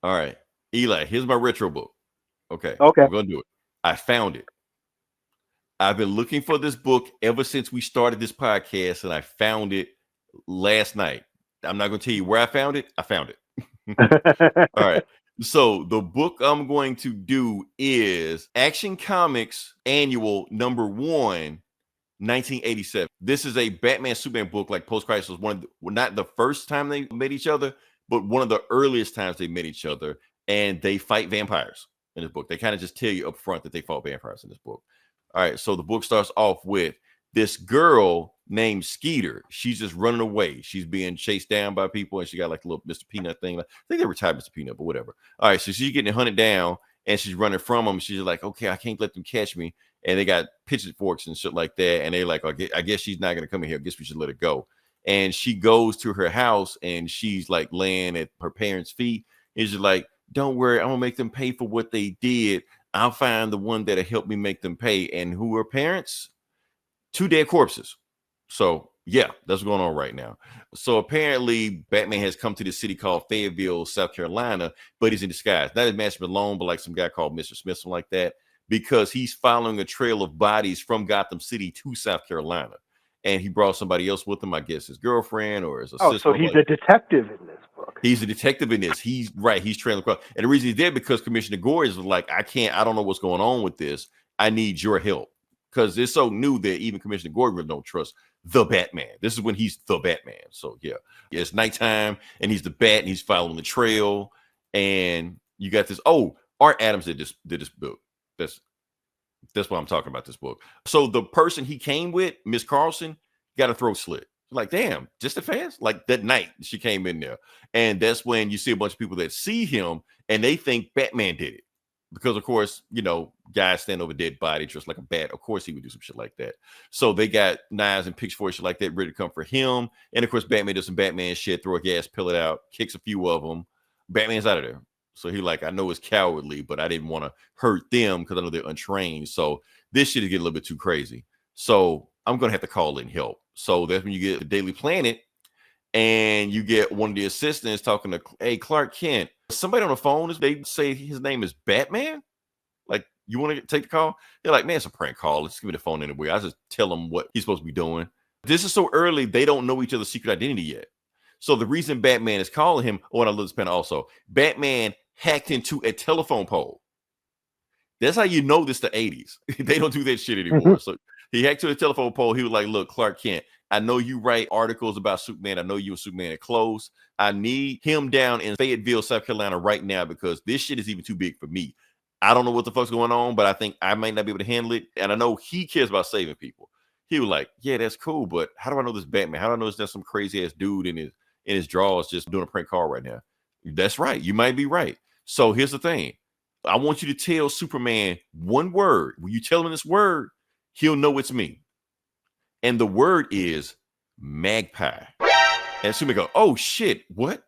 All right, Eli, here's my retro book. Okay, Okay. I'm gonna do it. I found it. I've been looking for this book ever since we started this podcast, and I found it last night. I'm not gonna tell you where I found it. I found it. All right. So the book I'm going to do is Action Comics Annual number 1, 1987. This is a Batman Superman book, like post crisis. One of the, well, not the first time they met each other, but one of the earliest times they met each other, and they fight vampires in this book. They kind of just tell you up front that they fought vampires in this book. All right, so the book starts off with this girl named Skeeter. She's just running away. She's being chased down by people, and she got like a little Mr. Peanut thing. I think they retired Mr. Peanut, but whatever. All right, so she's getting hunted down, and she's running from them. She's like, okay, I can't let them catch me. And they got pitchforks and shit like that. And they're like, I guess she's not gonna come in here. I guess we should let her go. And she goes to her house, and she's like laying at her parents' feet. And she's like, don't worry, I'm gonna make them pay for what they did. I'll find the one that'll help me make them pay. And who are parents? 2 dead corpses. So yeah, that's what's going on right now. So apparently Batman has come to this city called Fayerville, South Carolina, but he's in disguise. Not as Master Malone, but like some guy called Mr. Smith, something like that, because he's following a trail of bodies from Gotham City to South Carolina. And he brought somebody else with him, I guess his girlfriend or his Oh, assistant. so he's a detective in this book. He's a detective in this. He's right. He's trailing across. And the reason he did because Commissioner Gordon was like, I don't know what's going on with this. I need your help. Because it's so new that even Commissioner Gordon really don't trust the Batman. This is when he's the Batman. So yeah, it's nighttime and he's the bat and he's following the trail. And you got this. Oh, Art Adams did this book. That's what I'm talking about, this book. So the person he came with, Miss Carlson, got a throat slit. Like, damn, just a fast? Like that night she came in there. And that's when you see a bunch of people that see him and they think Batman did it. Because, of course, guys stand over a dead body dressed like a bat. Of course, he would do some shit like that. So they got knives and pitchforks, shit like that, ready to come for him. And, of course, Batman does some Batman shit, throw a gas pellet out, kicks a few of them. Batman's out of there. So he like, I know it's cowardly, but I didn't want to hurt them because I know they're untrained. So this shit is getting a little bit too crazy. So I'm going to have to call in help. So that's when you get the Daily Planet and you get one of the assistants talking to, hey, Clark Kent. Somebody on the phone, they say his name is Batman. Like, you want to take the call? They're like, man, it's a prank call. Let's give me the phone anyway. I just tell him what he's supposed to be doing. This is so early, they don't know each other's secret identity yet. So the reason Batman is calling him, and I love this panel also, Batman hacked into a telephone pole. That's how you know this the 80s. They don't do that shit anymore. So he hacked to a telephone pole. He was like, look, Clark Kent, I know you write articles about Superman. I know you and Superman are close. I need him down in Fayetteville, South Carolina right now because this shit is even too big for me. I don't know what the fuck's going on, but I think I might not be able to handle it. And I know he cares about saving people. He was like, yeah, that's cool, but how do I know this Batman? How do I know it's just some crazy ass dude in his drawers just doing a prank call right now? That's right. You might be right. So here's the thing. I want you to tell Superman one word. When you tell him this word, he'll know it's me. And the word is magpie. And Superman go, oh shit, what?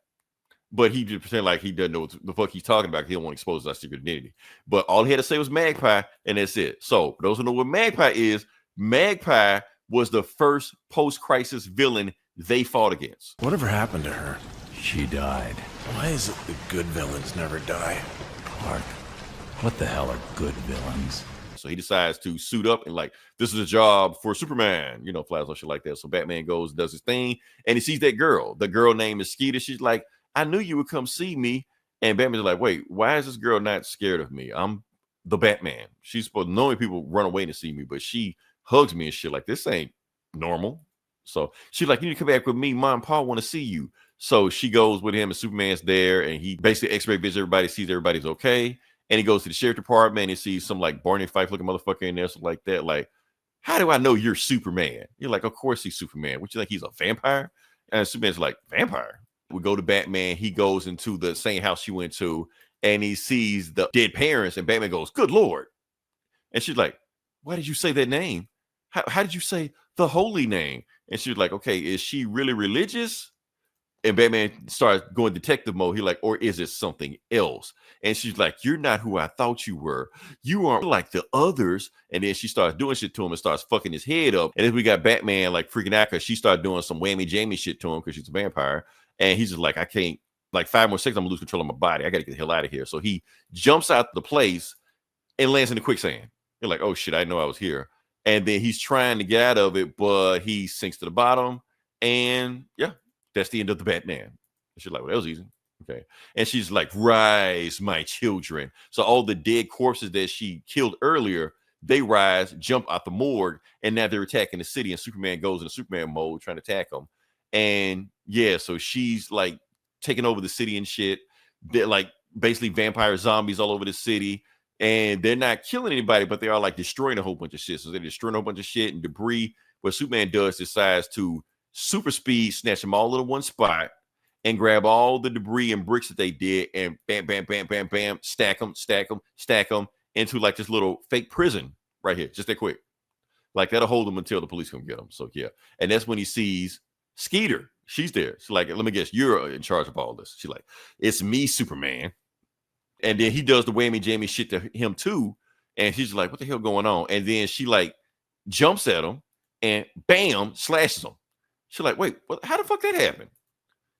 But he just pretend like he doesn't know what the fuck he's talking about. He don't want to expose our secret identity. But all he had to say was magpie, and that's it. So for those who know what magpie is, magpie was the first post-crisis villain they fought against. Whatever happened to her? She died. Why is it the good villains never die? Clark, what the hell are good villains? So he decides to suit up and like, this is a job for Superman, flies or shit like that. So Batman goes, does his thing, and he sees that girl. The girl name is Skeeter. She's like, I knew you would come see me. And Batman's like, wait, why is this girl not scared of me? I'm the Batman. She's supposed to know people run away to see me, but she hugs me and shit. Like, this ain't normal. So she's like, you need to come back with me. Mom and Pa want to see you. So she goes with him and Superman's there. And he basically x-ray visits everybody, sees everybody's okay. And he goes to the sheriff department and he sees some like Barney Fife looking motherfucker in there, something like that. Like, how do I know you're Superman? You're like, of course he's Superman. What, you think he's a vampire? And Superman's like, vampire? We go to Batman. He goes into the same house she went to and he sees the dead parents. And Batman goes, good Lord. And she's like, why did you say that name? How did you say the holy name? And she's like, okay, is she really religious? And Batman starts going detective mode. He's like, or is it something else? And she's like, you're not who I thought you were. You aren't like the others. And then she starts doing shit to him and starts fucking his head up. And then we got Batman like freaking out because she started doing some whammy jammy shit to him because she's a vampire. And he's just like, I can't like 5 more seconds, I'm gonna lose control of my body. I gotta get the hell out of here. So he jumps out the place and lands in the quicksand. You're like, oh shit, I didn't know I was here. And then he's trying to get out of it, but he sinks to the bottom. And yeah, that's the end of the Batman. And she's like, well, that was easy. Okay. And she's like, rise, my children. So all the dead corpses that she killed earlier, they rise, jump out the morgue, and now they're attacking the city. And Superman goes into Superman mode trying to attack them. And yeah, so she's like taking over the city and shit. They're like basically vampire zombies all over the city. And they're not killing anybody, but they are like destroying a whole bunch of shit. So they're destroying a whole bunch of shit and debris. What Superman does decides to super speed, snatch them all in one spot, and grab all the debris and bricks that they did, and bam, bam, bam, bam, bam, stack them into like this little fake prison right here, just that quick. Like that'll hold them until the police come get them. So yeah, and that's when he sees Skeeter. She's there. She's like, let me guess, you're in charge of all this. She's like, it's me, Superman. And then he does the whammy jammy shit to him too. And she's like, what the hell going on? And then she like jumps at him and bam, slashes him. She's like, wait, what, how the fuck that happened?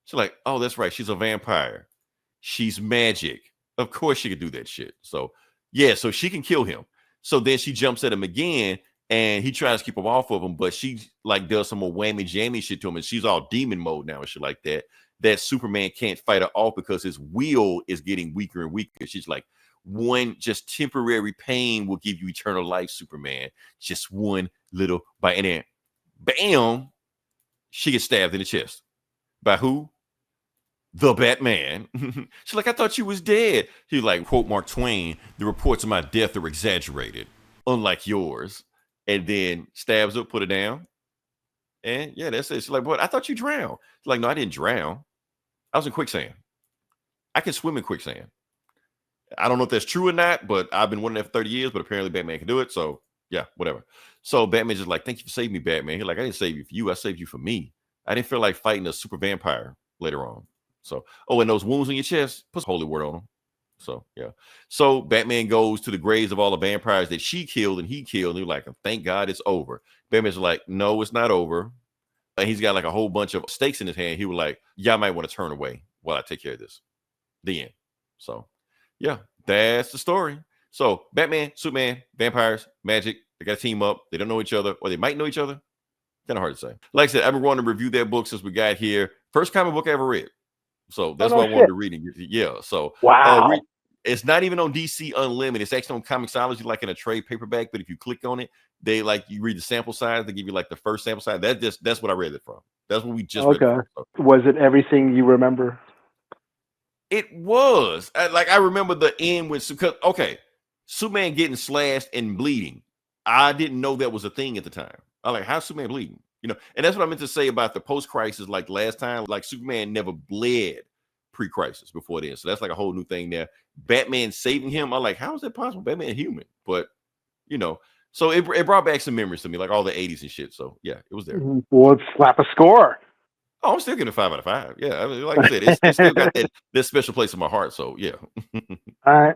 She's like, oh, that's right. She's a vampire. She's magic. Of course she could do that shit. So yeah, so she can kill him. So then she jumps at him again and he tries to keep him off of him, but she like does some more whammy jammy shit to him. And she's all demon mode now and shit like that. That Superman can't fight her off because his will is getting weaker and weaker. She's like, one just temporary pain will give you eternal life, Superman. Just one little bite. And then, bam, she gets stabbed in the chest. By who? The Batman. She's like, I thought you was dead. He like, quote Mark Twain, the reports of my death are exaggerated, unlike yours. And then stabs her, put her down. And yeah, that's it. She's like, what? I thought you drowned. She's like, no, I didn't drown. I was in quicksand. I can swim in quicksand. I don't know if that's true or not, but I've been wondering that for 30 years, but apparently Batman can do it. So yeah, whatever. So Batman's just like, thank you for saving me, Batman. He's like, I didn't save you for you. I saved you for me. I didn't feel like fighting a super vampire later on. So, oh, and those wounds in your chest, put holy word on them. So yeah. So Batman goes to the graves of all the vampires that she killed and he killed. And they're like, thank God it's over. Batman's like, no, it's not over. And he's got like a whole bunch of stakes in his hand. He was like, y'all might want to turn away while I take care of this. The end. So yeah, that's the story. So Batman, Superman, vampires, magic, they got to team up. They don't know each other, or they might know each other. Kind of hard to say. Like I said, I've been wanting to review that book since we got here. First comic book I ever read. So that's why I wanted to read it. Yeah. So wow. It's not even on DC Unlimited. It's actually on Comixology, like in a trade paperback. But if you click on it, they like you read the sample size. They give you like the first sample size. That's what I read it from. That's what we just read it from. So. Was it everything you remember? It was. I remember the end with Superman getting slashed and bleeding. I didn't know that was a thing at the time. I'm like, how's Superman bleeding? You know, and that's what I meant to say about the post-crisis, like last time, like Superman never bled pre-crisis before then. So that's like a whole new thing there. Batman saving him. I'm like, how is that possible? Batman human. But, you know, so it brought back some memories to me, like all the 80s and shit. So yeah, it was there. Well, let's slap a score. Oh, I'm still getting a 5 out of 5. Yeah, I mean, like I said, it's still got that special place in my heart. So yeah. All right.